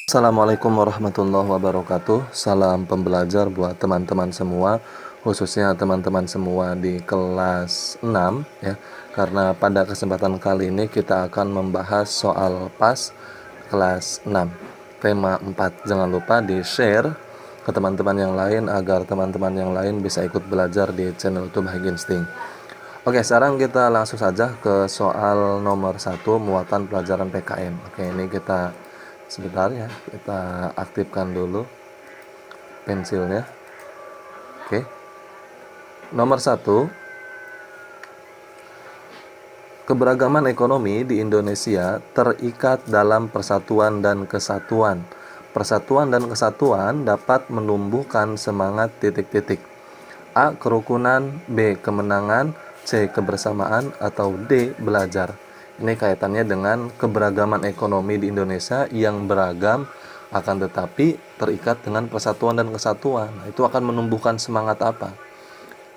Assalamualaikum warahmatullahi wabarakatuh. Salam pembelajar buat teman-teman semua, khususnya teman-teman semua di kelas 6 ya. Karena pada kesempatan kali ini kita akan membahas soal PAS kelas 6 tema 4. Jangan lupa di-share ke teman-teman yang lain agar teman-teman yang lain bisa ikut belajar di channel YouTube Hack Instinct. Oke, sekarang kita langsung saja ke soal nomor 1, muatan pelajaran PKM. Oke, ini kita sebentar ya, kita aktifkan dulu pensilnya. Oke, nomor 1, keberagaman ekonomi di Indonesia terikat dalam persatuan dan kesatuan. Persatuan dan kesatuan dapat menumbuhkan semangat titik-titik. A. Kerukunan, B. Kemenangan, C. Kebersamaan, atau D. Belajar. Ini kaitannya dengan keberagaman ekonomi di Indonesia yang beragam akan tetapi terikat dengan persatuan dan kesatuan. Nah, itu akan menumbuhkan semangat apa?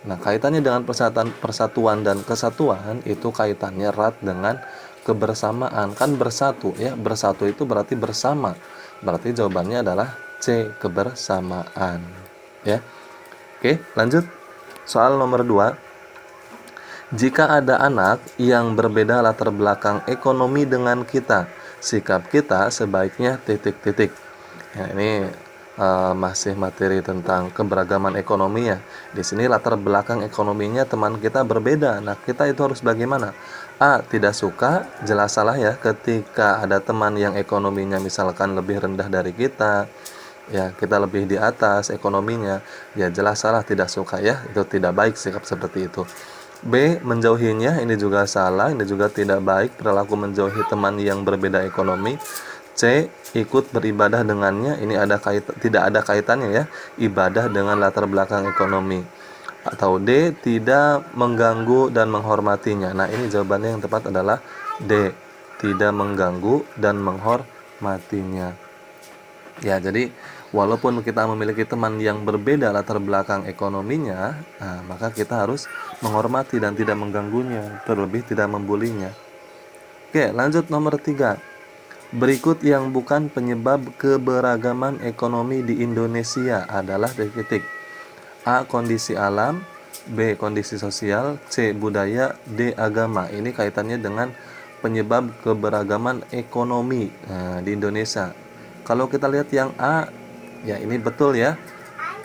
Nah, kaitannya dengan persatuan dan kesatuan itu kaitannya erat dengan kebersamaan. Kan bersatu ya, bersatu itu berarti bersama. Berarti jawabannya adalah C. Kebersamaan. Ya. Oke, lanjut. Soal nomor 2. Jika ada anak yang berbeda latar belakang ekonomi dengan kita, sikap kita sebaiknya titik-titik. Ya, ini masih materi tentang keberagaman ekonomi ya. Di sini latar belakang ekonominya teman kita berbeda. Nah, kita itu harus bagaimana? A. Tidak suka, jelas salah ya ketika ada teman yang ekonominya misalkan lebih rendah dari kita. Ya, kita lebih di atas ekonominya. Ya, jelas salah, tidak suka ya. Itu tidak baik sikap seperti itu. B. Menjauhinya, ini juga salah, ini juga tidak baik perilaku menjauhi teman yang berbeda ekonomi. C. Ikut beribadah dengannya, ini tidak ada kaitannya ya, ibadah dengan latar belakang ekonomi. Atau D. Tidak mengganggu dan menghormatinya. Nah, ini jawabannya yang tepat adalah D. Tidak mengganggu dan menghormatinya. Ya, jadi walaupun kita memiliki teman yang berbeda latar belakang ekonominya, maka kita harus menghormati dan tidak mengganggunya, terlebih tidak membulinya. Oke, lanjut nomor 3. Berikut yang bukan penyebab keberagaman ekonomi di Indonesia adalah titik-titik. A. Kondisi alam, B. Kondisi sosial, C. Budaya, D. Agama. Ini kaitannya dengan penyebab keberagaman ekonomi di Indonesia. Kalau kita lihat yang A, ya ini betul ya.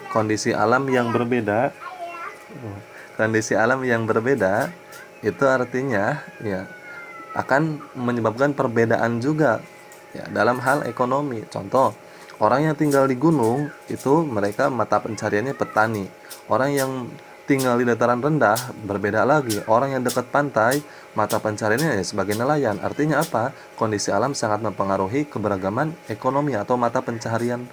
Kondisi alam yang berbeda. Kondisi alam yang berbeda itu artinya ya akan menyebabkan perbedaan juga ya dalam hal ekonomi. Contoh, orang yang tinggal di gunung itu mereka mata pencariannya petani. Orang yang tinggal di dataran rendah berbeda lagi. Orang yang dekat pantai mata pencariannya sebagai nelayan. Artinya apa? Kondisi alam sangat mempengaruhi keberagaman ekonomi atau mata pencaharian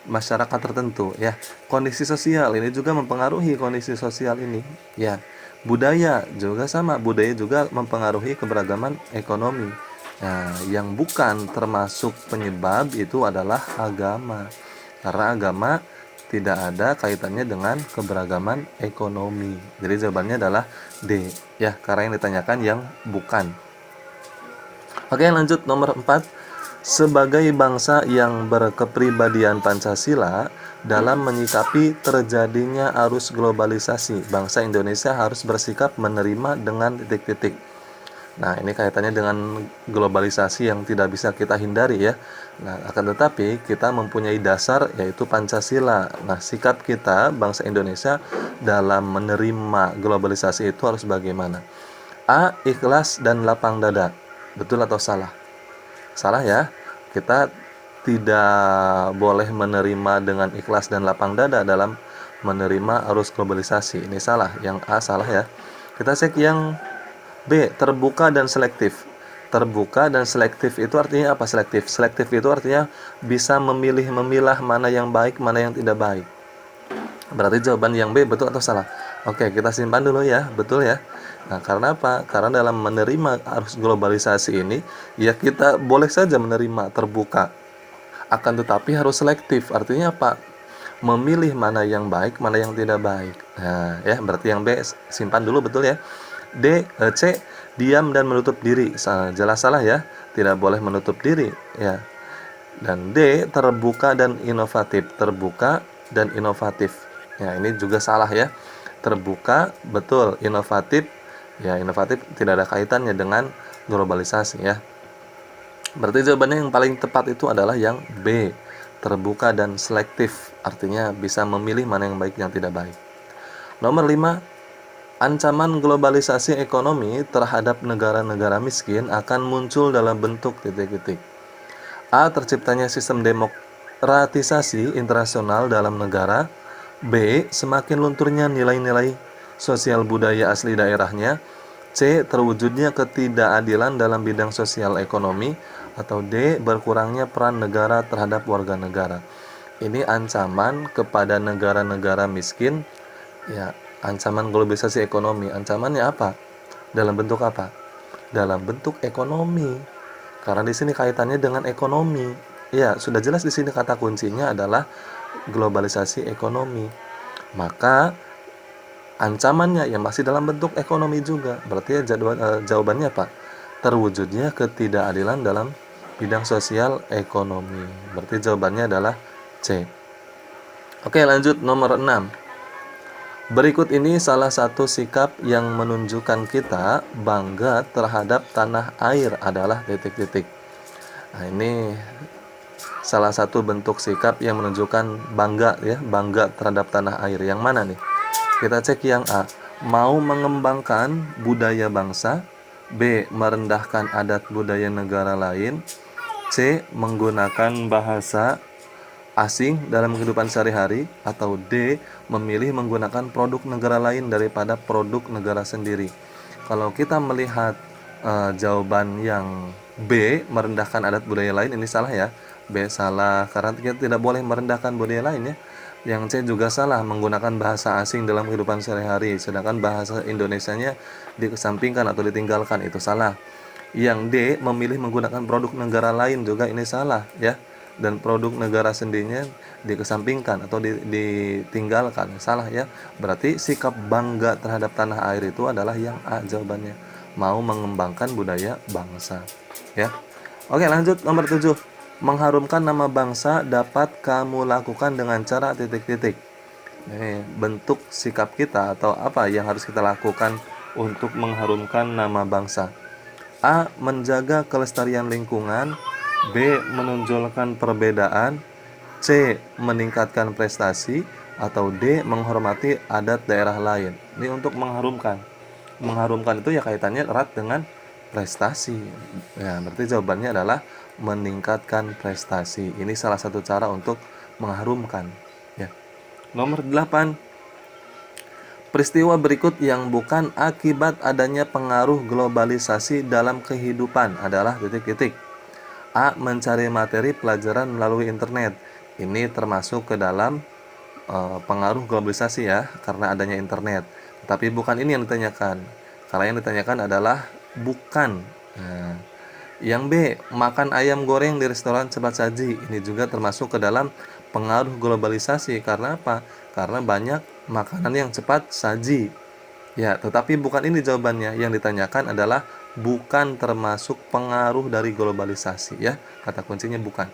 masyarakat tertentu ya. Kondisi sosial ini juga mempengaruhi kondisi sosial ini ya. Budaya juga sama, budaya juga mempengaruhi keberagaman ekonomi. Nah, yang bukan termasuk penyebab itu adalah agama. Karena agama tidak ada kaitannya dengan keberagaman ekonomi. Jadi jawabannya adalah D ya, karena yang ditanyakan yang bukan. Oke, lanjut nomor 4. Sebagai bangsa yang berkepribadian Pancasila, dalam menyikapi terjadinya arus globalisasi, bangsa Indonesia harus bersikap menerima dengan titik-titik. Nah, ini kaitannya dengan globalisasi yang tidak bisa kita hindari ya. Nah, akan tetapi kita mempunyai dasar yaitu Pancasila. Nah, sikap kita bangsa Indonesia dalam menerima globalisasi itu harus bagaimana? A. Ikhlas dan lapang dada. Betul atau salah? Salah ya. Kita tidak boleh menerima dengan ikhlas dan lapang dada dalam menerima arus globalisasi. Ini salah. Yang A salah ya. Kita cek yang B, terbuka dan selektif. Terbuka dan selektif itu artinya apa? Selektif. Selektif itu artinya bisa memilah mana yang baik, mana yang tidak baik. Berarti jawaban yang B betul atau salah? Oke, kita simpan dulu ya, betul ya. Nah, karena apa? Karena dalam menerima arus globalisasi ini, ya kita boleh saja menerima terbuka. Akan tetapi harus selektif. Artinya apa? Memilih mana yang baik, mana yang tidak baik. Nah, ya, berarti yang B simpan dulu betul ya. C, diam dan menutup diri. Jelas salah ya. Tidak boleh menutup diri ya. Dan D, terbuka dan inovatif. Terbuka dan inovatif. Ya, ini juga salah ya. Terbuka betul, inovatif ya, inovatif tidak ada kaitannya dengan globalisasi ya. Berarti jawabannya yang paling tepat itu adalah yang B, terbuka dan selektif. Artinya bisa memilih mana yang baik, yang tidak baik. Nomor 5, ancaman globalisasi ekonomi terhadap negara-negara miskin akan muncul dalam bentuk titik-titik. A, terciptanya sistem demokratisasi internasional dalam negara. B, semakin lunturnya nilai-nilai sosial budaya asli daerahnya. C, terwujudnya ketidakadilan dalam bidang sosial ekonomi. Atau D, berkurangnya peran negara terhadap warga negara. Ini ancaman kepada negara-negara miskin. Ya, ancaman globalisasi ekonomi. Ancamannya apa? Dalam bentuk apa? Dalam bentuk ekonomi. Karena di sini kaitannya dengan ekonomi. Ya, sudah jelas di sini kata kuncinya adalah globalisasi ekonomi. Maka ancamannya yang masih dalam bentuk ekonomi juga. Berarti jawabannya apa? Terwujudnya ketidakadilan dalam bidang sosial ekonomi. Berarti jawabannya adalah C. Oke, lanjut nomor 6. Berikut ini salah satu sikap yang menunjukkan kita bangga terhadap tanah air adalah titik-titik. Nah, ini salah satu bentuk sikap yang menunjukkan bangga ya, bangga terhadap tanah air. Yang mana nih? Kita cek yang A, mau mengembangkan budaya bangsa. B, merendahkan adat budaya negara lain. C, menggunakan bahasa asing dalam kehidupan sehari-hari. Atau D, memilih menggunakan produk negara lain daripada produk negara sendiri. Kalau kita melihat jawaban yang B, merendahkan adat budaya lain, ini salah ya. B salah karena kita tidak boleh merendahkan budaya lain ya. Yang C juga salah, menggunakan bahasa asing dalam kehidupan sehari-hari, sedangkan bahasa Indonesianya dikesampingkan atau ditinggalkan, itu salah. Yang D, memilih menggunakan produk negara lain, juga ini salah ya. Dan produk negara sendirinya dikesampingkan atau ditinggalkan, salah ya. Berarti sikap bangga terhadap tanah air itu adalah yang A jawabannya, mau mengembangkan budaya bangsa ya. Oke, lanjut nomor 7. Mengharumkan nama bangsa dapat kamu lakukan dengan cara titik-titik. Ini bentuk sikap kita atau apa yang harus kita lakukan untuk mengharumkan nama bangsa. A, menjaga kelestarian lingkungan. B, menonjolkan perbedaan. C, meningkatkan prestasi. Atau D, menghormati adat daerah lain. Ini untuk mengharumkan. Mengharumkan itu ya kaitannya erat dengan prestasi. Ya, berarti jawabannya adalah meningkatkan prestasi. Ini salah satu cara untuk mengharumkan ya. Nomor 8. Peristiwa berikut yang bukan akibat adanya pengaruh globalisasi dalam kehidupan adalah titik-titik. A, mencari materi pelajaran melalui internet. Ini termasuk ke dalam pengaruh globalisasi ya, karena adanya internet. Tapi bukan ini yang ditanyakan. Karena yang ditanyakan adalah bukan. Nah, yang B, makan ayam goreng di restoran cepat saji. Ini juga termasuk ke dalam pengaruh globalisasi. Karena apa? Karena banyak makanan yang cepat saji. Ya, tetapi bukan ini jawabannya. Yang ditanyakan adalah bukan termasuk pengaruh dari globalisasi ya. Kata kuncinya bukan.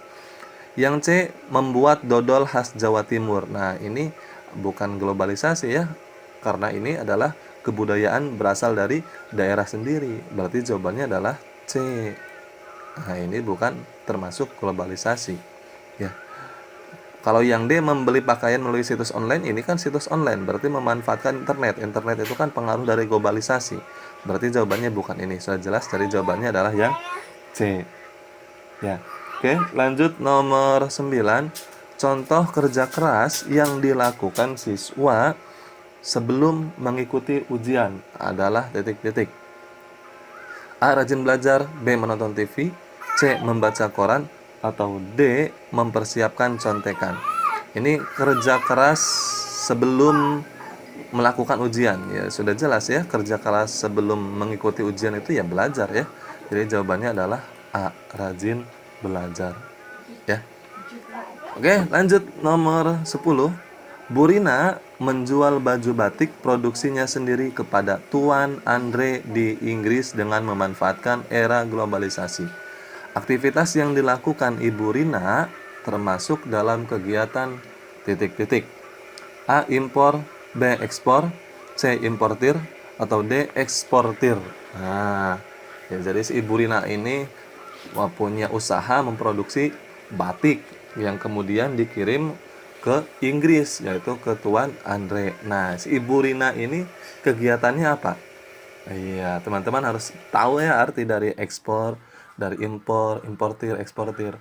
Yang C, membuat dodol khas Jawa Timur. Nah, ini bukan globalisasi ya. Karena ini adalah kebudayaan berasal dari daerah sendiri. Berarti jawabannya adalah C. Nah, ini bukan termasuk globalisasi ya. Kalau yang D, membeli pakaian melalui situs online, ini kan situs online, berarti memanfaatkan internet. Internet itu kan pengaruh dari globalisasi. Berarti jawabannya bukan ini. Sudah jelas, dari jawabannya adalah yang C ya. Oke, lanjut nomor 9. Contoh kerja keras yang dilakukan siswa sebelum mengikuti ujian adalah titik-titik. A. Rajin belajar, B. Menonton TV, C. Membaca koran, atau D. Mempersiapkan contekan. Ini kerja keras sebelum melakukan ujian. Ya sudah jelas ya, kerja keras sebelum mengikuti ujian itu ya belajar ya. Jadi jawabannya adalah A. Rajin belajar. Ya. Oke, lanjut nomor 10. Bu Rina menjual baju batik produksinya sendiri kepada Tuan Andre di Inggris dengan memanfaatkan era globalisasi. Aktivitas yang dilakukan Ibu Rina termasuk dalam kegiatan titik-titik. A. Impor, B. Ekspor, C. Importir, atau D. Eksportir. Nah, ya, jadi si Ibu Rina ini punya usaha memproduksi batik yang kemudian dikirim ke Inggris, yaitu ke Tuan Andre. Nah, si Ibu Rina ini kegiatannya apa? Iya, teman-teman harus tahu ya arti dari ekspor, dari impor, importir, eksportir.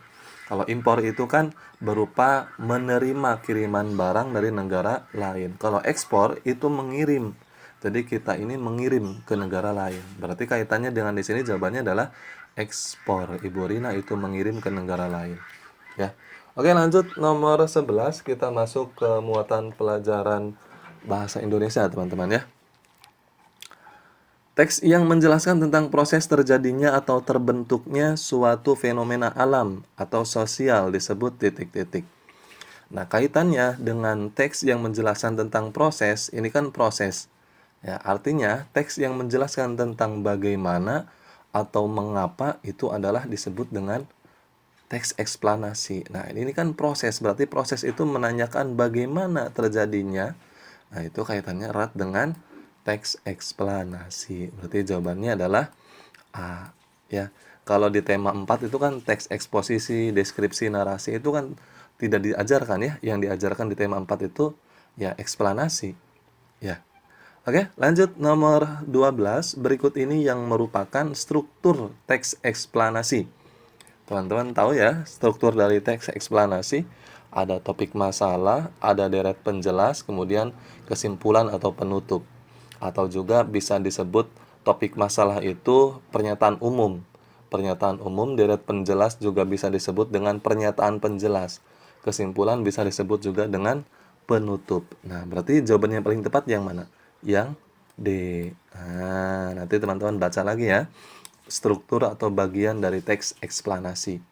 Kalau impor itu kan berupa menerima kiriman barang dari negara lain. Kalau ekspor itu mengirim. Jadi kita ini mengirim ke negara lain. Berarti kaitannya dengan di sini jawabannya adalah ekspor. Ibu Rina itu mengirim ke negara lain. Ya. Oke, lanjut nomor 11, kita masuk ke muatan pelajaran bahasa Indonesia, teman-teman ya. Teks yang menjelaskan tentang proses terjadinya atau terbentuknya suatu fenomena alam atau sosial disebut titik-titik. Nah, kaitannya dengan teks yang menjelaskan tentang proses, ini kan proses. Ya, artinya teks yang menjelaskan tentang bagaimana atau mengapa itu adalah disebut dengan teks eksplanasi. Nah, ini kan proses, berarti proses itu menanyakan bagaimana terjadinya. Nah, itu kaitannya erat dengan teks eksplanasi. Berarti jawabannya adalah A, ya. Kalau di tema 4 itu kan teks eksposisi, deskripsi, narasi itu kan tidak diajarkan ya. Yang diajarkan di tema 4 itu ya eksplanasi. Ya. Oke, lanjut nomor 12. Berikut ini yang merupakan struktur teks eksplanasi. Teman-teman tahu ya, struktur dari teks eksplanasi ada topik masalah, ada deret penjelas, kemudian kesimpulan atau penutup. Atau juga bisa disebut topik masalah itu pernyataan umum. Pernyataan umum, deret penjelas juga bisa disebut dengan pernyataan penjelas. Kesimpulan bisa disebut juga dengan penutup. Nah, berarti jawabannya yang paling tepat yang mana? Yang D. Nah, nanti teman-teman baca lagi ya. Struktur atau bagian dari teks eksplanasi.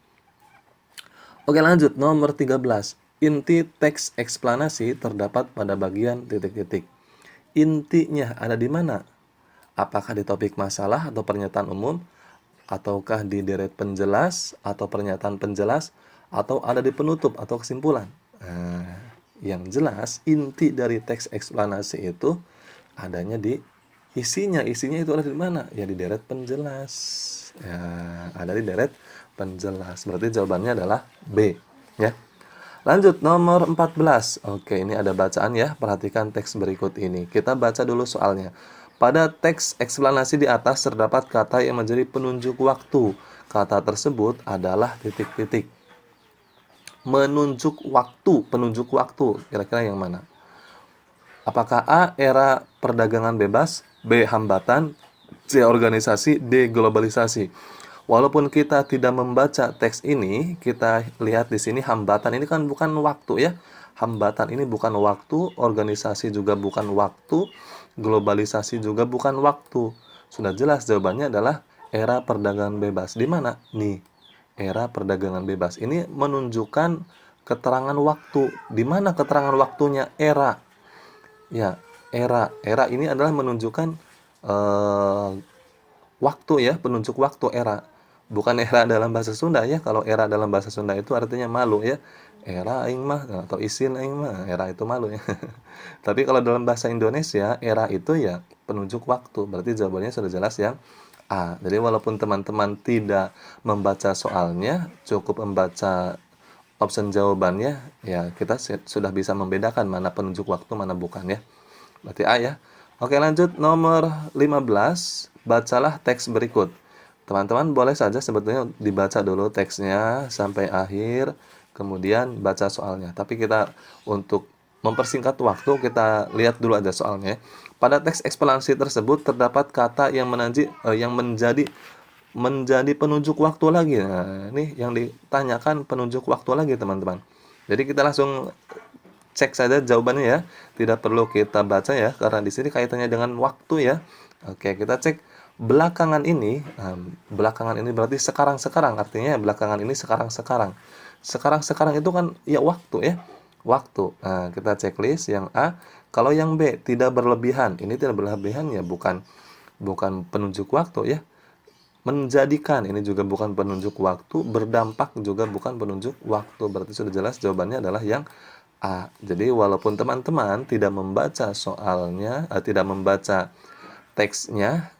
Oke, lanjut nomor 13. Inti teks eksplanasi terdapat pada bagian titik-titik. Intinya ada di mana? Apakah di topik masalah atau pernyataan umum, ataukah di deret penjelas atau pernyataan penjelas, atau ada di penutup atau kesimpulan? Nah, yang jelas inti dari teks eksplanasi itu adanya di isinya itu ada di mana? Ya di deret penjelas. Ya, ada di deret penjelas. Berarti jawabannya adalah B, ya. Lanjut nomor 14. Oke, ini ada bacaan ya. Perhatikan teks berikut ini. Kita baca dulu soalnya. Pada teks eksplanasi di atas terdapat kata yang menjadi penunjuk waktu. Kata tersebut adalah titik-titik. Menunjuk waktu, penunjuk waktu. Kira-kira yang mana? Apakah A. Era perdagangan bebas, B. Hambatan, C. Organisasi, D. Globalisasi. Walaupun kita tidak membaca teks ini, kita lihat di sini hambatan ini kan bukan waktu ya. Hambatan ini bukan waktu, organisasi juga bukan waktu, globalisasi juga bukan waktu. Sudah jelas jawabannya adalah era perdagangan bebas. Di mana? Nih, era perdagangan bebas. Ini menunjukkan keterangan waktu. Di mana keterangan waktunya? Era. Ya, era. Era ini adalah menunjukkan waktu ya, penunjuk waktu era. Bukan era dalam bahasa Sunda ya. Kalau era dalam bahasa Sunda itu artinya malu ya. Era aing mah atau isin aing mah, era itu malu ya. Tapi kalau dalam bahasa Indonesia, era itu ya penunjuk waktu. Berarti jawabannya sudah jelas yang A. Jadi walaupun teman-teman tidak membaca soalnya, cukup membaca option jawabannya, ya kita sudah bisa membedakan mana penunjuk waktu, mana bukan ya. Berarti A ya. Oke, lanjut nomor 15. Bacalah teks berikut. Teman-teman boleh saja sebetulnya dibaca dulu teksnya sampai akhir, kemudian baca soalnya. Tapi kita untuk mempersingkat waktu, kita lihat dulu aja soalnya. Pada teks eksplanasi tersebut terdapat kata yang menjadi menjadi penunjuk waktu lagi. Nah, ini yang ditanyakan penunjuk waktu lagi, teman-teman. Jadi kita langsung cek saja jawabannya ya. Tidak perlu kita baca ya, karena di sini kaitannya dengan waktu ya. Oke, kita cek belakangan ini. Belakangan ini berarti sekarang-sekarang, artinya belakangan ini sekarang-sekarang. Sekarang-sekarang itu kan ya waktu ya. Waktu. Nah, kita checklist yang A. Kalau yang B tidak berlebihan, ini tidak berlebihan ya, bukan penunjuk waktu ya. Menjadikan ini juga bukan penunjuk waktu, berdampak juga bukan penunjuk waktu. Berarti sudah jelas jawabannya adalah yang A. Jadi walaupun teman-teman tidak membaca soalnya, tidak membaca teksnya,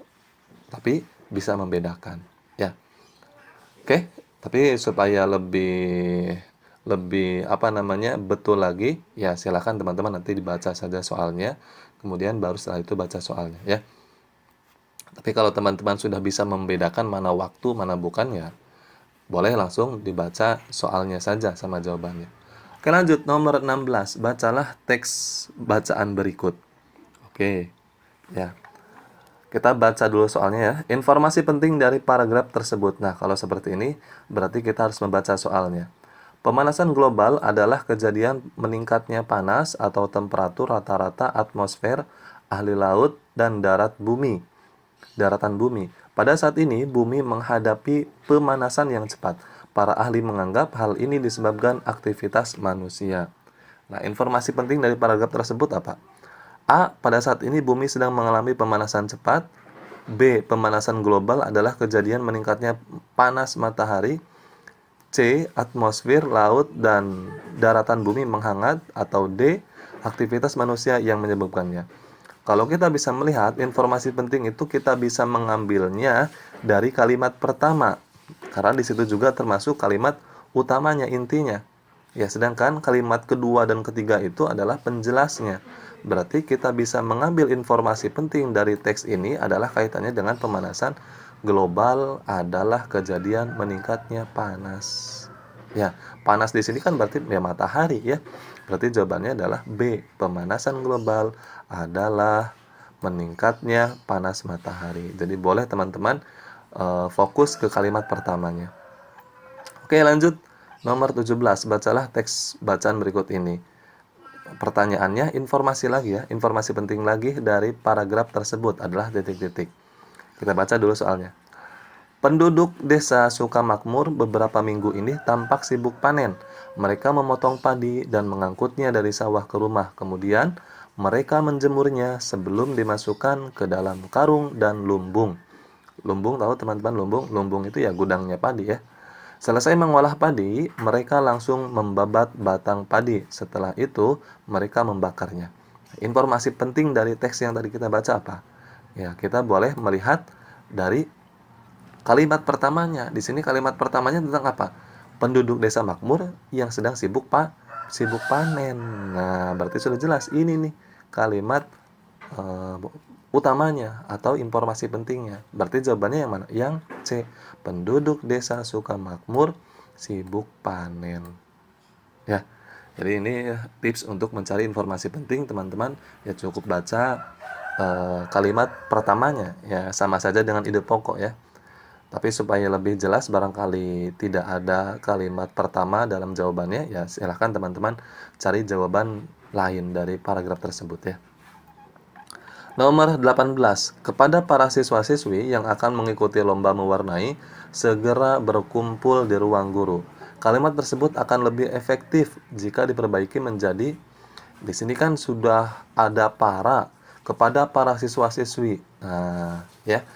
tapi bisa membedakan ya. Oke, tapi supaya lebih lebih apa namanya betul lagi ya, silakan teman-teman nanti dibaca saja soalnya, kemudian baru setelah itu baca soalnya ya. Tapi kalau teman-teman sudah bisa membedakan mana waktu, mana bukan ya, boleh langsung dibaca soalnya saja sama jawabannya. Oke, lanjut nomor 16. Bacalah teks bacaan berikut. Oke. Ya. Kita baca dulu soalnya ya. Informasi penting dari paragraf tersebut. Nah, kalau seperti ini berarti kita harus membaca soalnya. Pemanasan global adalah kejadian meningkatnya panas atau temperatur rata-rata atmosfer, ahli laut, dan daratan bumi. Pada saat ini, bumi menghadapi pemanasan yang cepat. Para ahli menganggap hal ini disebabkan aktivitas manusia. Nah, informasi penting dari paragraf tersebut apa? A. Pada saat ini bumi sedang mengalami pemanasan cepat. B. Pemanasan global adalah kejadian meningkatnya panas matahari. C. Atmosfer, laut, dan daratan bumi menghangat. Atau D. Aktivitas manusia yang menyebabkannya. Kalau kita bisa melihat informasi penting itu kita bisa mengambilnya dari kalimat pertama. Karena di situ juga termasuk kalimat utamanya, intinya. Ya, sedangkan kalimat kedua dan ketiga itu adalah penjelasnya. Berarti kita bisa mengambil informasi penting dari teks ini adalah kaitannya dengan pemanasan global adalah kejadian meningkatnya panas. Ya, panas di sini kan berarti ya matahari ya. Berarti jawabannya adalah B. Pemanasan global adalah meningkatnya panas matahari. Jadi boleh teman-teman fokus ke kalimat pertamanya. Oke, lanjut. Nomor 17. Bacalah teks bacaan berikut ini. Pertanyaannya, informasi lagi ya. Informasi penting lagi dari paragraf tersebut adalah titik-titik. Kita baca dulu soalnya. Penduduk desa Sukamakmur beberapa minggu ini tampak sibuk panen. Mereka memotong padi dan mengangkutnya dari sawah ke rumah. Kemudian, mereka menjemurnya sebelum dimasukkan ke dalam karung dan lumbung. Lumbung, tahu teman-teman lumbung? Lumbung itu ya gudangnya padi ya. Selesai mengolah padi, mereka langsung membabat batang padi. Setelah itu, mereka membakarnya. Informasi penting dari teks yang tadi kita baca apa? Ya, kita boleh melihat dari kalimat pertamanya. Di sini kalimat pertamanya tentang apa? Penduduk desa makmur yang sedang sibuk panen. Nah, berarti sudah jelas ini nih kalimat utamanya atau informasi pentingnya. Berarti jawabannya yang mana? Yang C. Penduduk desa Sukamakmur sibuk panen. Ya. Jadi ini tips untuk mencari informasi penting, teman-teman. Ya cukup baca kalimat pertamanya ya, sama saja dengan ide pokok ya. Tapi supaya lebih jelas barangkali tidak ada kalimat pertama dalam jawabannya, ya silahkan teman-teman cari jawaban lain dari paragraf tersebut ya. Nomor 18. Kepada para siswa-siswi yang akan mengikuti lomba mewarnai, segera berkumpul di ruang guru. Kalimat tersebut akan lebih efektif jika diperbaiki menjadi, di sini kan sudah ada para, kepada para siswa-siswi. Nah, ya.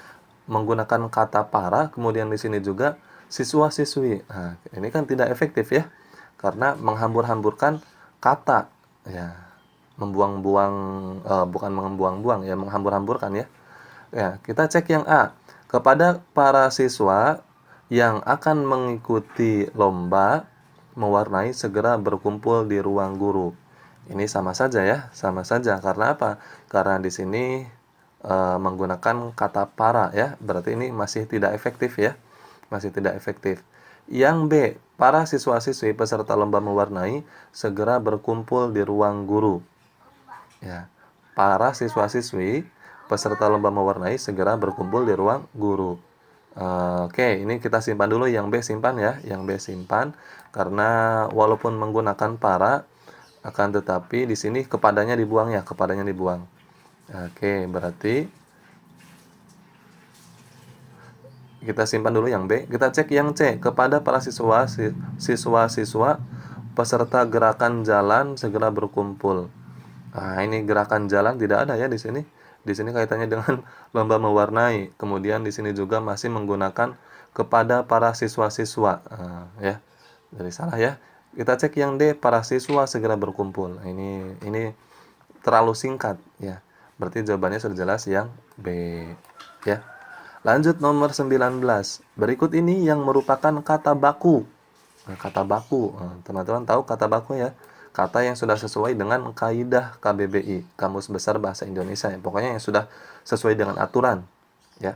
Menggunakan kata para, kemudian di sini juga siswa-siswi. Nah, ini kan tidak efektif ya. Karena menghambur-hamburkan kata ya. Membuang-buang bukan membuang-buang ya, menghambur-hamburkan ya. Ya, kita cek yang A. Kepada para siswa yang akan mengikuti lomba mewarnai segera berkumpul di ruang guru. Ini sama saja ya, sama saja. Karena apa? Karena di sini menggunakan kata para ya, berarti ini masih tidak efektif ya, masih tidak efektif. Yang B, para siswa-siswi peserta lomba mewarnai segera berkumpul di ruang guru. Ya, para siswa-siswi peserta lomba mewarnai segera berkumpul di ruang guru. Oke, ini kita simpan dulu, yang B simpan ya, yang B simpan karena walaupun menggunakan para akan tetapi di sini kepadanya dibuang ya, kepadanya dibuang. Oke, berarti kita simpan dulu yang B. Kita cek yang C, kepada para siswa-siswa peserta gerakan jalan segera berkumpul. Nah, ini gerakan jalan tidak ada ya di sini. Di sini kaitannya dengan lomba mewarnai. Kemudian di sini juga masih menggunakan kepada para siswa-siswa. Ya, dari salah ya. Kita cek yang D, para siswa segera berkumpul. Nah, ini terlalu singkat ya. Berarti jawabannya sudah jelas yang B ya. Lanjut nomor 19. Berikut ini yang merupakan kata baku. Nah, kata baku. Teman-teman tahu kata baku ya? Kata yang sudah sesuai dengan kaidah KBBI, Kamus Besar Bahasa Indonesia. Pokoknya yang sudah sesuai dengan aturan, ya.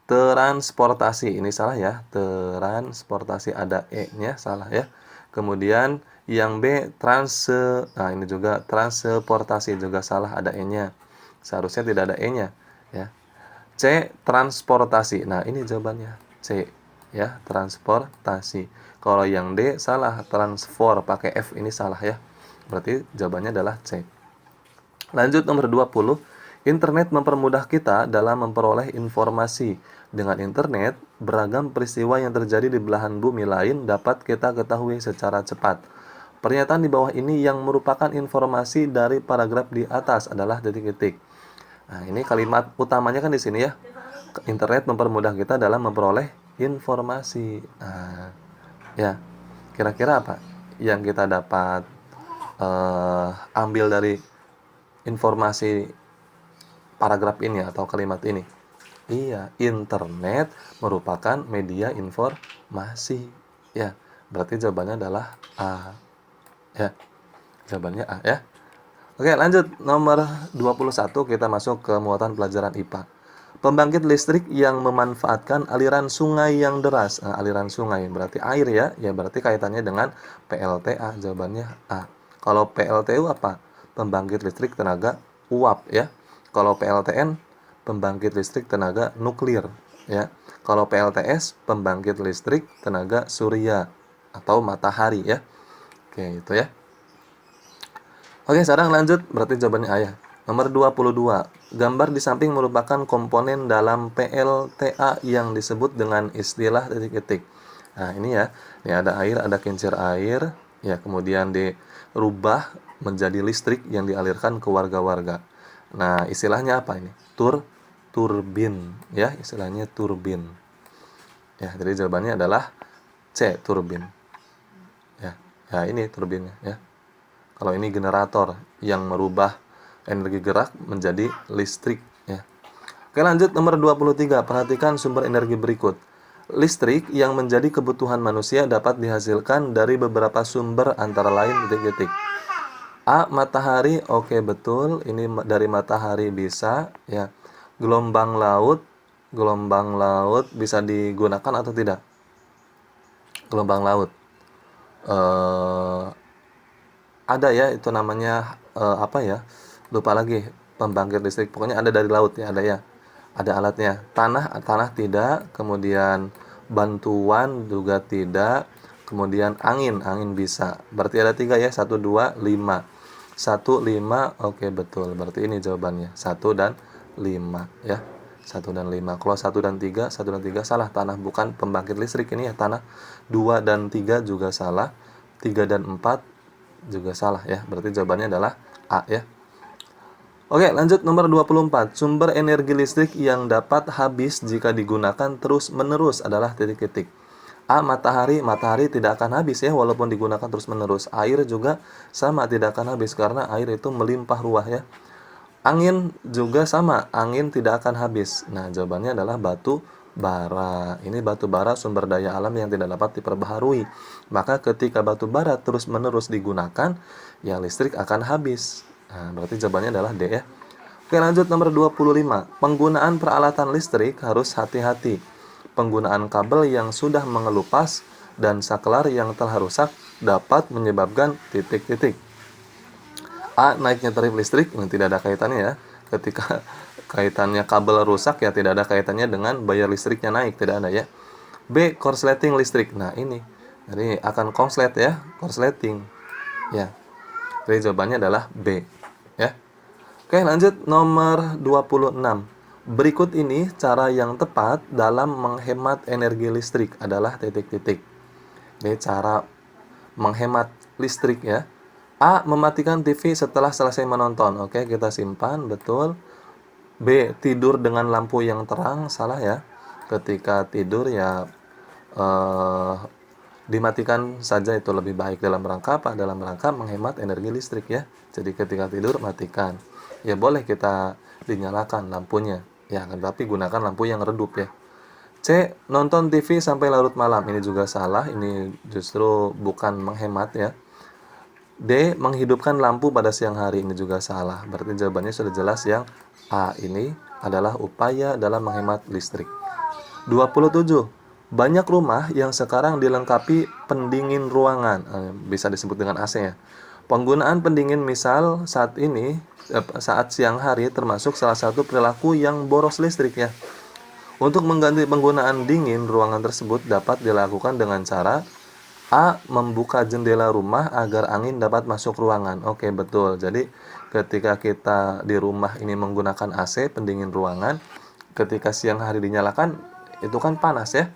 Transportasi, ini salah ya. Transportasi ada e-nya, salah ya. Kemudian yang B, nah ini juga transportasi juga salah, ada e-nya. Seharusnya tidak ada e-nya, ya. C, transportasi. Nah, ini jawabannya. C, ya, transportasi. Kalau yang D salah, transfer pakai F, ini salah ya. Berarti jawabannya adalah C. Lanjut nomor 20. Internet mempermudah kita dalam memperoleh informasi. Dengan internet, beragam peristiwa yang terjadi di belahan bumi lain dapat kita ketahui secara cepat. Pernyataan di bawah ini yang merupakan informasi dari paragraf di atas adalah titik-titik. Nah, ini kalimat utamanya kan di sini ya. Internet mempermudah kita dalam memperoleh informasi. Nah, ya. Kira-kira apa yang kita dapat ambil dari informasi paragraf ini atau kalimat ini? Iya, internet merupakan media informasi. Ya, berarti jawabannya adalah A. Ya, jawabannya A ya. Oke, lanjut nomor 21, kita masuk ke muatan pelajaran IPA. Pembangkit listrik yang memanfaatkan aliran sungai yang deras. Nah, aliran sungai berarti air ya. Ya berarti kaitannya dengan PLTA, jawabannya A. Kalau PLTU apa? Pembangkit listrik tenaga uap ya. Kalau PLTN pembangkit listrik tenaga nuklir ya. Kalau PLTS pembangkit listrik tenaga surya atau matahari ya. Oke, itu ya. Oke, sekarang lanjut, berarti jawabannya A ya. Nomor 22. Gambar di samping merupakan komponen dalam PLTA yang disebut dengan istilah titik-titik. Nah, ini ya. Ini ada air, ada kincir air, ya, kemudian dirubah menjadi listrik yang dialirkan ke warga-warga. Nah, istilahnya apa ini? Turbin, ya, istilahnya turbin. Ya, jadi jawabannya adalah C, turbin. Ya, ya ini turbinnya, ya. Kalau ini generator yang merubah energi gerak menjadi listrik ya. Oke, lanjut nomor 23. Perhatikan sumber energi berikut. Listrik yang menjadi kebutuhan manusia dapat dihasilkan dari beberapa sumber antara lain titik-titik. A, matahari. Oke, betul. Ini dari matahari bisa ya. Gelombang laut bisa digunakan atau tidak? Gelombang laut. Ada ya, itu namanya apa ya, lupa lagi, pembangkit listrik, pokoknya ada dari laut ya, ada ya, ada alatnya. Tanah tidak, kemudian bantuan juga tidak, kemudian angin bisa. Berarti ada 3 ya, 1, 2, 5. 1, 5, oke betul, berarti ini jawabannya 1 dan 5 ya. 1 dan 5. Kalau 1 dan 3, 1 dan 3 salah, tanah bukan pembangkit listrik ini ya, tanah. 2 dan 3 juga salah, 3 dan 4 juga salah ya. Berarti jawabannya adalah A ya. Oke, lanjut nomor 24. Sumber energi listrik yang dapat habis jika digunakan terus-menerus adalah titik-titik. A, matahari. Matahari tidak akan habis ya walaupun digunakan terus-menerus. Air juga sama, tidak akan habis karena air itu melimpah ruah ya. Angin juga sama, angin tidak akan habis. Nah, jawabannya adalah batu bara. Ini batu bara sumber daya alam yang tidak dapat diperbaharui. Maka ketika batu bara terus-menerus digunakan, ya listrik akan habis. Nah, berarti jawabannya adalah D ya. Oke, lanjut nomor 25. Penggunaan peralatan listrik harus hati-hati. Penggunaan kabel yang sudah mengelupas dan saklar yang telah rusak dapat menyebabkan titik-titik. A, naiknya tarif listrik, ini tidak ada kaitannya ya. Ketika kaitannya kabel rusak, ya tidak ada kaitannya dengan bayar listriknya naik, tidak ada ya. B. Korsleting listrik. Nah ini, jadi akan konslet ya, korsleting ya. Jadi jawabannya adalah B ya. Oke, lanjut nomor 26. Berikut ini cara yang tepat dalam menghemat energi listrik adalah titik-titik. Ini cara menghemat listrik ya. A. Mematikan TV setelah selesai menonton. Oke, kita simpan, betul. B. Tidur dengan lampu yang terang. Salah ya. Ketika tidur ya dimatikan saja, itu lebih baik. Dalam rangka apa? Dalam rangka menghemat energi listrik ya. Jadi ketika tidur matikan. Ya boleh kita dinyalakan lampunya ya, tapi gunakan lampu yang redup ya. C. Nonton TV sampai larut malam. Ini juga salah. Ini justru bukan menghemat ya. D. Menghidupkan lampu pada siang hari. Ini juga salah. Berarti jawabannya sudah jelas yang A ini adalah upaya dalam menghemat listrik. 27. Banyak rumah yang sekarang dilengkapi pendingin ruangan. Bisa disebut dengan AC ya. Penggunaan pendingin misal saat ini, saat siang hari termasuk salah satu perilaku yang boros listrik ya. Untuk mengganti penggunaan dingin ruangan tersebut dapat dilakukan dengan cara A. Membuka jendela rumah agar angin dapat masuk ruangan. Oke, betul. Jadi ketika kita di rumah ini menggunakan AC, pendingin ruangan, ketika siang hari dinyalakan, itu kan panas ya.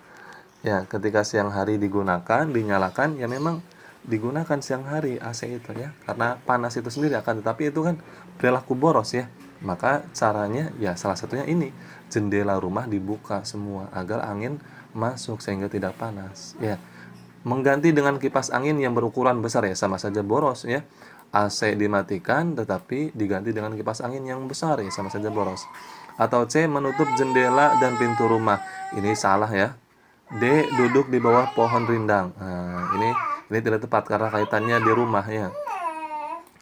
Ya, ketika siang hari dinyalakan, ya memang digunakan siang hari AC itu ya. Karena panas itu sendiri akan, tetapi itu kan perilaku boros ya. Maka caranya ya salah satunya ini, jendela rumah dibuka semua agar angin masuk sehingga tidak panas ya. Mengganti dengan kipas angin yang berukuran besar ya, sama saja boros ya. AC dimatikan tetapi diganti dengan kipas angin yang besar ya, sama saja boros. Atau C. Menutup jendela dan pintu rumah. Ini salah ya. D. Duduk di bawah pohon rindang. Nah, ini tidak tepat karena kaitannya di rumah ya.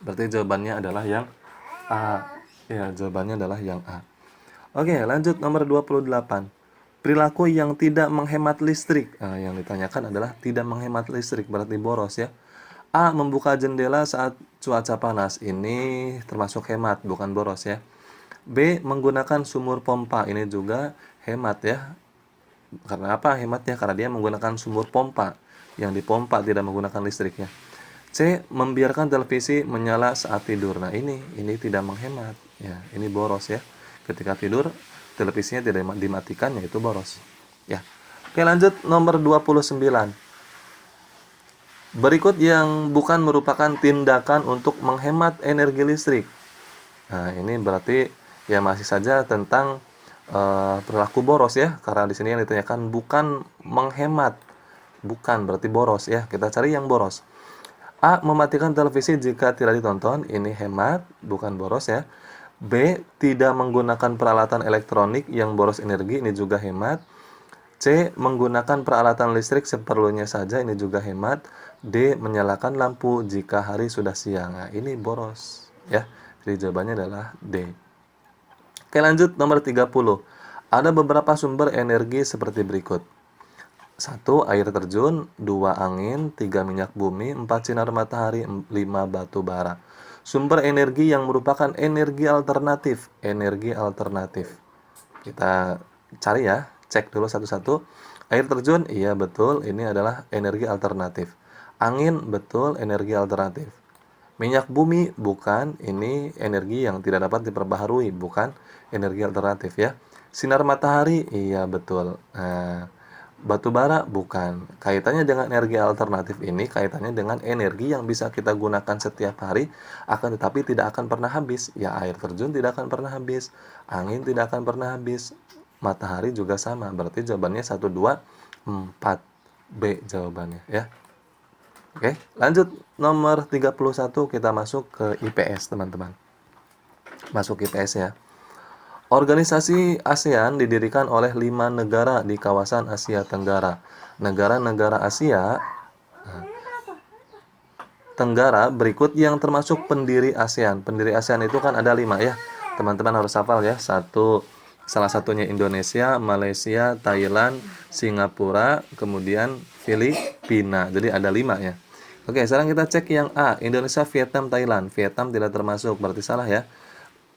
Berarti jawabannya adalah yang A. Ya, jawabannya adalah yang A. Oke, lanjut nomor 28. Perilaku yang tidak menghemat listrik. Nah, yang ditanyakan adalah tidak menghemat listrik, berarti boros ya. A. Membuka jendela saat cuaca panas. Ini termasuk hemat, bukan boros ya. B. Menggunakan sumur pompa. Ini juga hemat ya. Karena apa hematnya? Karena dia menggunakan sumur pompa. Yang dipompa tidak menggunakan listriknya. C. Membiarkan televisi menyala saat tidur. Nah ini tidak menghemat ya. Ini boros ya. Ketika tidur televisinya tidak dimatikan, yaitu boros ya. Oke, lanjut nomor 29. Berikut yang bukan merupakan tindakan untuk menghemat energi listrik. Nah ini berarti ya masih saja tentang perilaku boros ya, karena di sini yang ditanyakan bukan menghemat, bukan berarti boros ya. Kita cari yang boros. A. Mematikan televisi jika tidak ditonton. Ini hemat, bukan boros ya. B. Tidak menggunakan peralatan elektronik yang boros energi. Ini juga hemat. C. Menggunakan peralatan listrik seperlunya saja. Ini juga hemat. D. Menyalakan lampu jika hari sudah siang. Nah, ini boros ya. Jadi jawabannya adalah D. Oke, lanjut nomor 30. Ada beberapa sumber energi seperti berikut. 1. Air terjun, 2. Angin, 3. Minyak bumi, 4. Sinar matahari, 5. Batu bara. Sumber energi yang merupakan energi alternatif. Energi alternatif. Kita cari ya, cek dulu satu-satu. Air terjun, iya betul, ini adalah energi alternatif. Angin, betul, energi alternatif. Minyak bumi, bukan, ini energi yang tidak dapat diperbaharui, bukan energi alternatif ya. Sinar matahari, iya betul. Nah, batu bara bukan. Kaitannya dengan energi alternatif ini kaitannya dengan energi yang bisa kita gunakan setiap hari, akan tetapi tidak akan pernah habis. Ya, air terjun tidak akan pernah habis, angin tidak akan pernah habis, matahari juga sama. Berarti jawabannya 1, 2, 4. B jawabannya ya. Oke, lanjut nomor 31, kita masuk ke IPS teman-teman. Masuk IPS ya. Organisasi ASEAN didirikan oleh 5 negara di kawasan Asia Tenggara. Negara-negara Asia Tenggara berikut yang termasuk pendiri ASEAN. Pendiri ASEAN itu kan ada 5 ya. Teman-teman harus hafal ya. Salah satunya Indonesia, Malaysia, Thailand, Singapura, kemudian Filipina. Jadi ada 5 ya. Oke, sekarang kita cek yang A. Indonesia, Vietnam, Thailand. Vietnam tidak termasuk, berarti salah ya.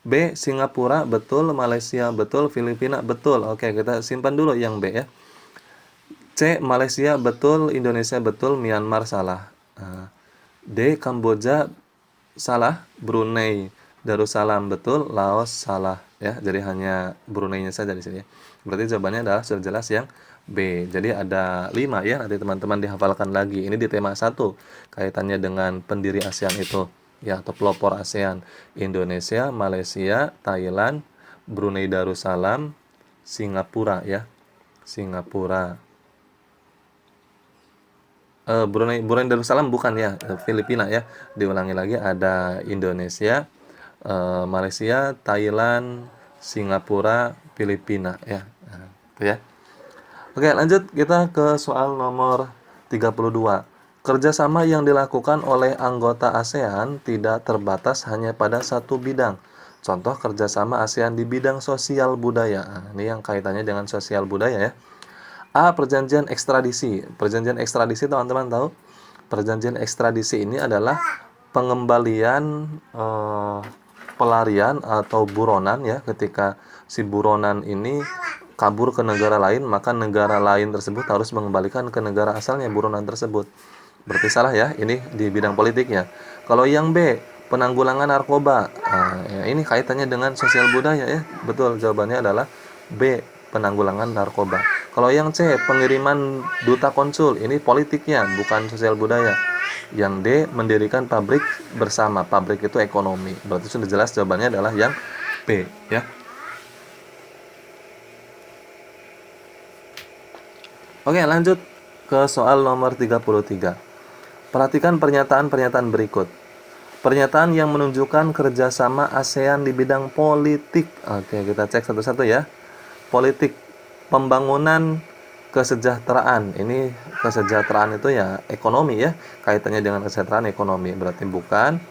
B. Singapura betul, Malaysia betul, Filipina betul. Oke, kita simpan dulu yang B ya. C. Malaysia betul, Indonesia betul, Myanmar salah. D. Kamboja salah, Brunei Darussalam betul, Laos salah ya. Jadi hanya Brunei-nya saja di sini. Berarti jawabannya adalah sudah jelas yang B. Jadi ada 5 ya. Nanti teman-teman dihafalkan lagi. Ini di tema 1 kaitannya dengan pendiri ASEAN itu ya, atau pelopor ASEAN. Indonesia, Malaysia, Thailand, Brunei Darussalam, Singapura ya. Singapura. Brunei Darussalam bukan ya, Filipina ya. Diulangi lagi, ada Indonesia, Malaysia, Thailand, Singapura, Filipina ya. Nah, itu ya. Oke, lanjut kita ke soal nomor 32. Kerjasama yang dilakukan oleh anggota ASEAN tidak terbatas hanya pada satu bidang. Contoh kerjasama ASEAN di bidang sosial budaya. Nah, ini yang kaitannya dengan sosial budaya ya. A. Perjanjian ekstradisi. Perjanjian ekstradisi teman-teman tahu? Perjanjian ekstradisi ini adalah pengembalian pelarian atau buronan ya, ketika si buronan ini kabur ke negara lain, maka negara lain tersebut harus mengembalikan ke negara asalnya buronan tersebut. Berarti salah ya, ini di bidang politiknya. Kalau yang B, penanggulangan narkoba. Nah, ya, ini kaitannya dengan sosial budaya ya. Betul, jawabannya adalah B, penanggulangan narkoba. Kalau yang C, pengiriman duta konsul, ini politiknya, bukan sosial budaya. Yang D, mendirikan pabrik bersama. Pabrik itu ekonomi. Berarti sudah jelas jawabannya adalah yang B ya. Oke, lanjut ke soal nomor 33. Perhatikan pernyataan-pernyataan berikut. Pernyataan yang menunjukkan kerjasama ASEAN di bidang politik. Oke, kita cek satu-satu ya. Politik, pembangunan, kesejahteraan. Ini kesejahteraan itu ya ekonomi ya. Kaitannya dengan kesejahteraan ekonomi. Berarti bukan.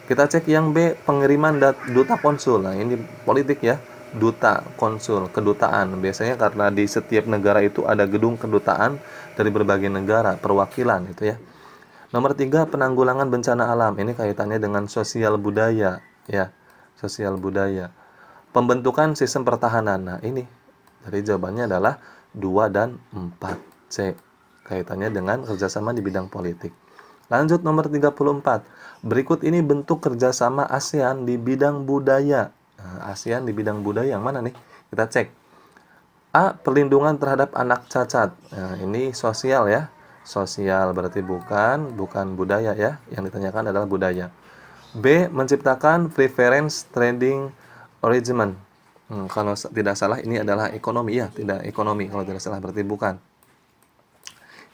Kita cek yang B, pengiriman duta konsul. Nah, ini politik ya. Duta konsul, kedutaan. Biasanya karena di setiap negara itu ada gedung kedutaan dari berbagai negara, perwakilan itu ya. Nomor 3, penanggulangan bencana alam. Ini kaitannya dengan sosial budaya ya. Sosial budaya. Pembentukan sistem pertahanan. Nah, ini. Jadi jawabannya adalah 2 dan 4. C. Kaitannya dengan kerjasama di bidang politik. Lanjut nomor 34. Berikut ini bentuk kerjasama ASEAN di bidang budaya. Nah, ASEAN di bidang budaya yang mana nih? Kita cek. A. Perlindungan terhadap anak cacat. Nah, ini sosial ya. Sosial berarti bukan budaya ya. Yang ditanyakan adalah budaya. B. Menciptakan preference trading arrangement. Kalau tidak salah ini adalah ekonomi ya. Tidak ekonomi. Kalau tidak salah berarti bukan.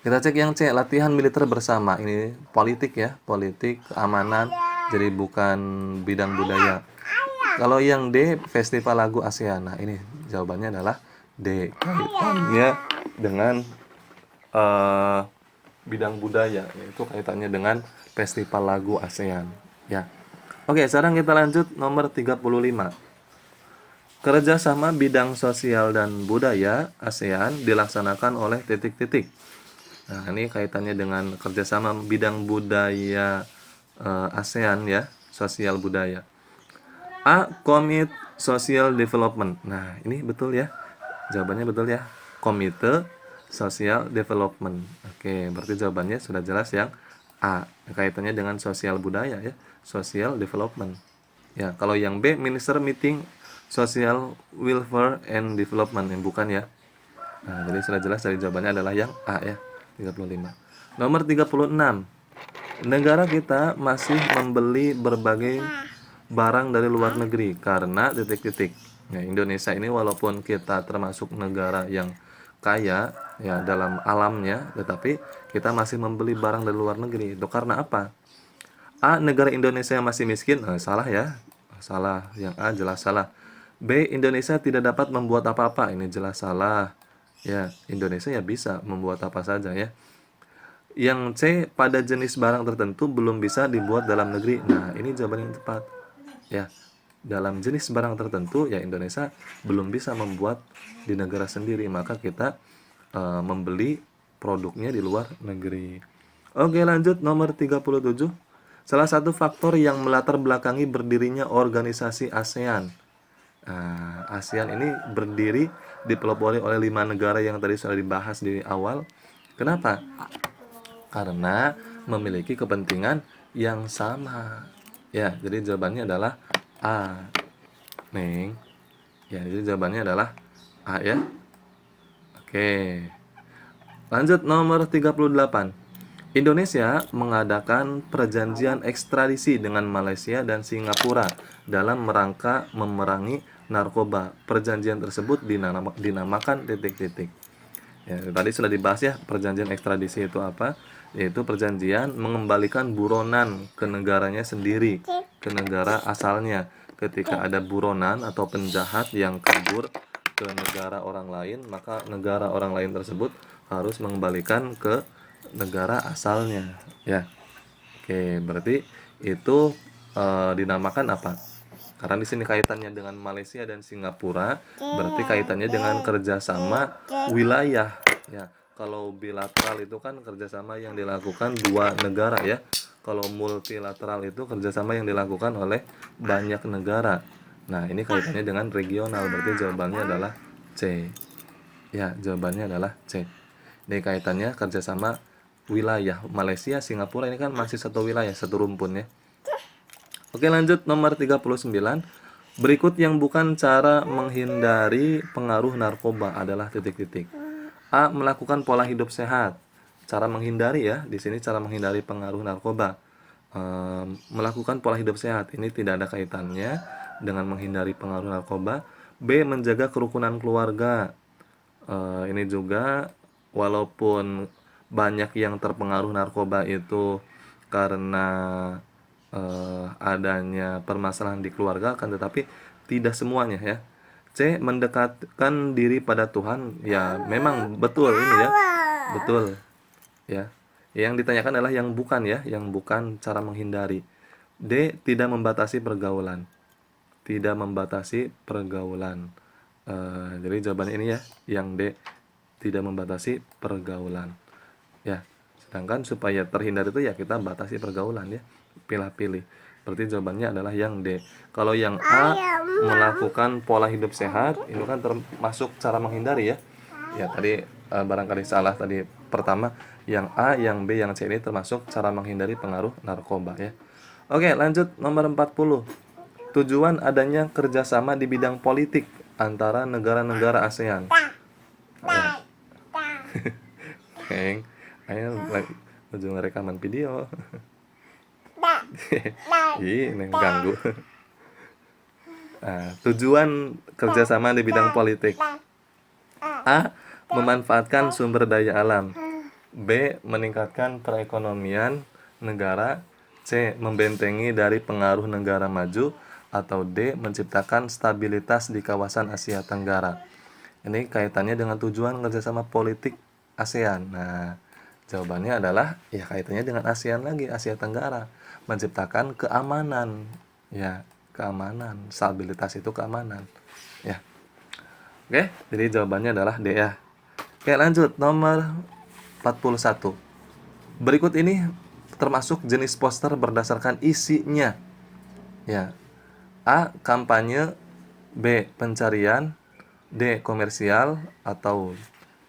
Kita cek yang C, latihan militer bersama. Ini politik ya, politik, keamanan, jadi bukan bidang budaya. Kalau yang D, festival lagu ASEAN. Nah, ini jawabannya adalah D. Kaitannya dengan bidang budaya, yaitu kaitannya dengan festival lagu ASEAN. Ya. Oke, sekarang kita lanjut nomor 35. Kerjasama bidang sosial dan budaya ASEAN dilaksanakan oleh titik-titik. Nah, ini kaitannya dengan kerjasama bidang budaya ASEAN ya, sosial budaya. A. Komite Social Development. Nah, ini betul ya. Jawabannya betul ya. Komite Social Development. Oke, berarti jawabannya sudah jelas yang A. Kaitannya dengan sosial budaya ya, social development. Ya, kalau yang B, Minister Meeting Social Welfare and Development, yang bukan ya. Nah, jadi sudah jelas dari jawabannya adalah yang A ya. 35. Nomor 36. Negara kita masih membeli berbagai barang dari luar negeri karena titik-titik. Ya, Indonesia ini walaupun kita termasuk negara yang kaya ya dalam alamnya, tetapi kita masih membeli barang dari luar negeri. Itu karena apa? A. Negara Indonesia masih miskin. Salah ya. Salah. Yang A jelas salah. B. Indonesia tidak dapat membuat apa-apa. Ini jelas salah. Ya, Indonesia ya bisa membuat apa saja ya. Yang C, pada jenis barang tertentu belum bisa dibuat dalam negeri. Nah, ini jawaban yang tepat. Ya, dalam jenis barang tertentu ya Indonesia belum bisa membuat di negara sendiri, maka kita membeli produknya di luar negeri. Oke, lanjut nomor 37. Salah satu faktor yang melatar belakangi berdirinya organisasi ASEAN. ASEAN ini berdiri dipelopori oleh 5 negara yang tadi sudah dibahas di awal. Kenapa? Karena memiliki kepentingan yang sama. Ya, jadi jawabannya adalah A. Neng. Ya, jadi jawabannya adalah A ya. Oke. Lanjut nomor 38. Indonesia mengadakan perjanjian ekstradisi dengan Malaysia dan Singapura dalam rangka memerangi narkoba. Perjanjian tersebut dinamakan titik-titik. Ya, tadi sudah dibahas ya, perjanjian ekstradisi itu apa? Yaitu perjanjian mengembalikan buronan ke negaranya sendiri, ke negara asalnya. Ketika ada buronan atau penjahat yang kabur ke negara orang lain, maka negara orang lain tersebut harus mengembalikan ke negara asalnya. Ya, oke, berarti itu dinamakan apa? Karena di sini kaitannya dengan Malaysia dan Singapura, berarti kaitannya dengan kerjasama wilayah. Ya, kalau bilateral itu kan kerjasama yang dilakukan dua negara ya. Kalau multilateral itu kerjasama yang dilakukan oleh banyak negara. Nah, ini kaitannya dengan regional, berarti jawabannya adalah C. Ya, jawabannya adalah C. Ini kaitannya kerjasama wilayah. Malaysia, Singapura ini kan masih satu wilayah, satu rumpun ya. Oke, lanjut nomor 39. Berikut yang bukan cara menghindari pengaruh narkoba adalah titik-titik. A. Melakukan pola hidup sehat. Cara menghindari ya, di sini cara menghindari pengaruh narkoba. Melakukan pola hidup sehat ini tidak ada kaitannya dengan menghindari pengaruh narkoba. B. Menjaga kerukunan keluarga. Ini juga walaupun banyak yang terpengaruh narkoba itu karena adanya permasalahan di keluarga, akan tetapi tidak semuanya ya. C. Mendekatkan diri pada Tuhan. Ya, memang betul ini ya. Betul. Ya. Yang ditanyakan adalah yang bukan ya, yang bukan cara menghindari. D. Tidak membatasi pergaulan. Tidak membatasi pergaulan. Jadi jawabannya ini ya, yang D. Tidak membatasi pergaulan. Ya. Sedangkan supaya terhindar itu ya kita batasi pergaulan ya. Pilih-pilih. Berarti jawabannya adalah yang D. Kalau yang A, melakukan pola hidup sehat, itu kan termasuk cara menghindari ya. Ya tadi barangkali salah tadi pertama, yang A, yang B, yang C ini termasuk cara menghindari pengaruh narkoba ya. Oke, lanjut nomor 40. Tujuan adanya kerjasama di bidang politik antara negara-negara ASEAN. Ya. Ayo ujung rekaman video. Ini ganggu. Tujuan kerjasama di bidang politik. A. Memanfaatkan sumber daya alam. B. Meningkatkan perekonomian negara. C. Membentengi dari pengaruh negara maju. Atau D. Menciptakan stabilitas di kawasan Asia Tenggara. Ini kaitannya dengan tujuan kerjasama politik ASEAN. Nah, jawabannya adalah ya kaitannya dengan ASEAN lagi, Asia Tenggara. Menciptakan keamanan. Ya, keamanan. Stabilitas itu keamanan. Ya. Oke, jadi jawabannya adalah D ya. Oke, lanjut nomor 41. Berikut ini termasuk jenis poster berdasarkan isinya. Ya. A. Kampanye. B. Pencarian. D. Komersial. Atau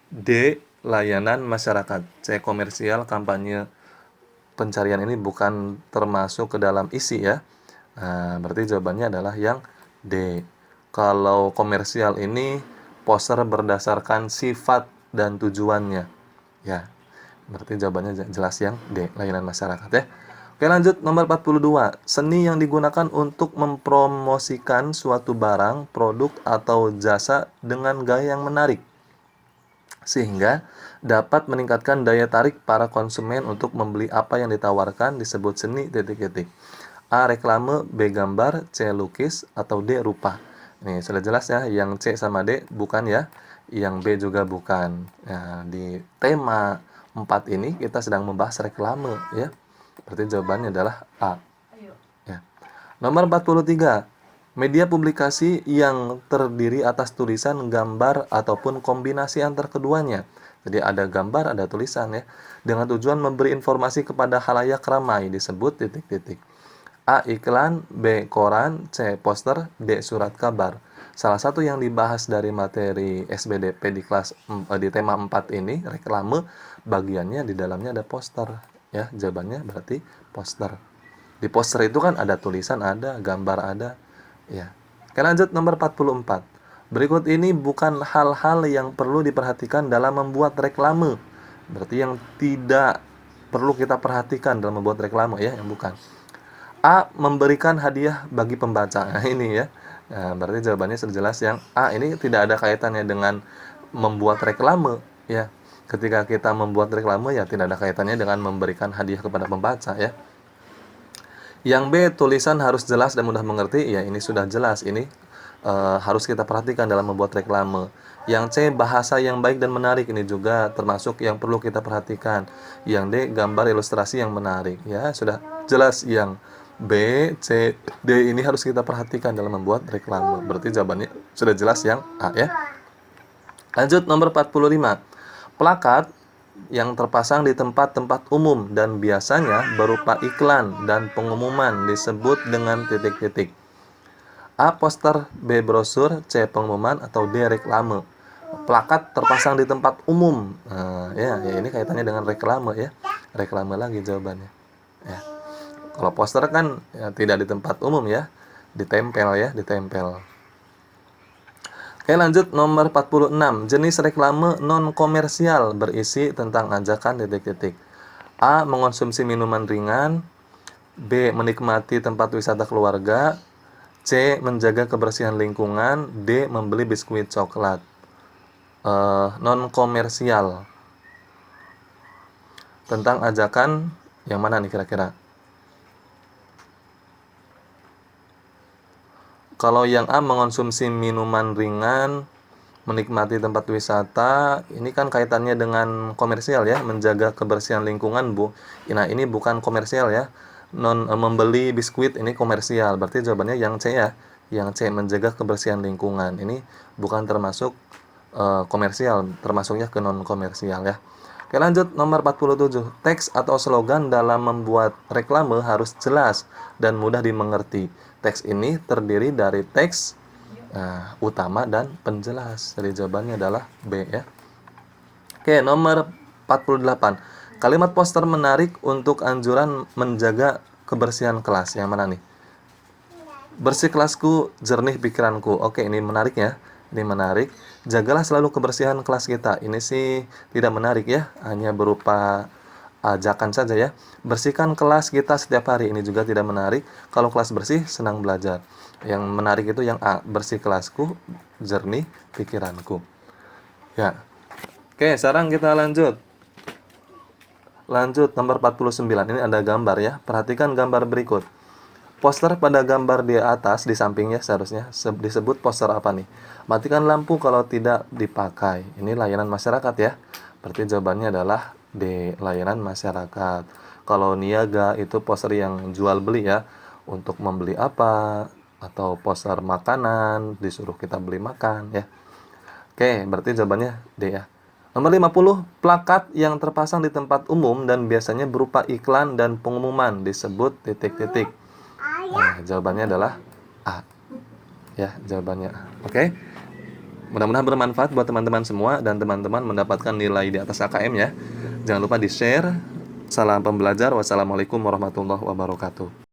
D. Layanan masyarakat. C. Komersial, kampanye, pencarian ini bukan termasuk ke dalam isi ya. Nah, berarti jawabannya adalah yang D. Kalau komersial ini poster berdasarkan sifat dan tujuannya. Ya. Berarti jawabannya jelas yang D, layanan masyarakat ya. Oke, lanjut nomor 42. Seni yang digunakan untuk mempromosikan suatu barang, produk atau jasa dengan gaya yang menarik sehingga dapat meningkatkan daya tarik para konsumen untuk membeli apa yang ditawarkan disebut seni titik-titik. A. Reklame, B. Gambar, C. Lukis, atau D. Rupa. Ini sudah jelas ya, yang C sama D bukan ya, yang B juga bukan. Nah, di tema 4 ini kita sedang membahas reklame ya. Berarti jawabannya adalah A. Ya. Nomor 43. Media publikasi yang terdiri atas tulisan, gambar, ataupun kombinasi antar keduanya. Jadi ada gambar, ada tulisan ya. Dengan tujuan memberi informasi kepada khalayak ramai disebut titik-titik. A. Iklan, B. Koran, C. Poster, D. Surat kabar. Salah satu yang dibahas dari materi SBDP di tema 4 ini, reklame, bagiannya di dalamnya ada poster. Ya, jawabannya berarti poster. Di poster itu kan ada tulisan, ada gambar, ada. Ya. Oke, lanjut nomor 44. Berikut ini bukan hal-hal yang perlu diperhatikan dalam membuat reklame. Berarti yang tidak perlu kita perhatikan dalam membuat reklame ya, yang bukan. A. Memberikan hadiah bagi pembaca. Nah, ini ya. Nah, berarti jawabannya sudah jelas yang A. Ini tidak ada kaitannya dengan membuat reklame ya. Ketika kita membuat reklame ya tidak ada kaitannya dengan memberikan hadiah kepada pembaca ya. Yang B. Tulisan harus jelas dan mudah mengerti. Ya, ini sudah jelas. Ini harus kita perhatikan dalam membuat reklame. Yang C. Bahasa yang baik dan menarik. Ini juga termasuk yang perlu kita perhatikan. Yang D. Gambar ilustrasi yang menarik. Ya, sudah jelas yang B, C, D ini harus kita perhatikan dalam membuat reklame. Berarti jawabannya sudah jelas yang A ya. Lanjut nomor 45. Plakat yang terpasang di tempat-tempat umum dan biasanya berupa iklan dan pengumuman disebut dengan titik-titik. A. Poster, B. Brosur, C. Pengumuman, atau D. Reklame. Plakat terpasang di tempat umum. Nah, ya ini kaitannya dengan reklame ya. Reklame lagi jawabannya. Ya. Kalau poster kan ya, tidak di tempat umum ya, ditempel ya, ditempel. Oke, lanjut nomor 46. Jenis reklame non komersial berisi tentang ajakan titik-titik. A. Mengonsumsi minuman ringan, B. Menikmati tempat wisata keluarga, C. Menjaga kebersihan lingkungan, D. Membeli biskuit coklat. Non komersial tentang ajakan yang mana nih kira-kira? Kalau yang A mengonsumsi minuman ringan, menikmati tempat wisata, ini kan kaitannya dengan komersial ya, menjaga kebersihan lingkungan Bu. Nah ini bukan komersial ya, membeli biskuit ini komersial. Berarti jawabannya yang C ya, yang C menjaga kebersihan lingkungan. Ini bukan termasuk komersial, termasuknya ke non komersial ya. Oke, lanjut nomor 47. Teks atau slogan dalam membuat reklame harus jelas dan mudah dimengerti. Teks ini terdiri dari teks utama dan penjelas. Jadi jawabannya adalah B ya. Oke, nomor 48. Kalimat poster menarik untuk anjuran menjaga kebersihan kelas. Yang mana nih? Bersih kelasku, jernih pikiranku. Oke, ini menarik ya. Ini menarik. Jagalah selalu kebersihan kelas kita. Ini sih tidak menarik ya, hanya berupa ajakan saja ya. Bersihkan kelas kita setiap hari. Ini juga tidak menarik. Kalau kelas bersih, senang belajar. Yang menarik itu yang A, bersih kelasku, jernih pikiranku. Ya. Oke, sekarang kita lanjut. Lanjut nomor 49. Ini ada gambar ya. Perhatikan gambar berikut. Poster pada gambar di atas, di sampingnya seharusnya disebut poster apa nih? Matikan lampu kalau tidak dipakai. Ini layanan masyarakat ya. Berarti jawabannya adalah D, layanan masyarakat. Kalau niaga itu poster yang jual beli ya. Untuk membeli apa, atau poster makanan, disuruh kita beli makan ya. Oke, berarti jawabannya D ya. Nomor 50, plakat yang terpasang di tempat umum dan biasanya berupa iklan dan pengumuman disebut titik-titik. Nah, jawabannya adalah A. Ya, jawabannya A. Oke. Mudah-mudahan bermanfaat buat teman-teman semua dan teman-teman mendapatkan nilai di atas KKM ya. Jangan lupa di-share. Salam pembelajar. Wassalamualaikum warahmatullahi wabarakatuh.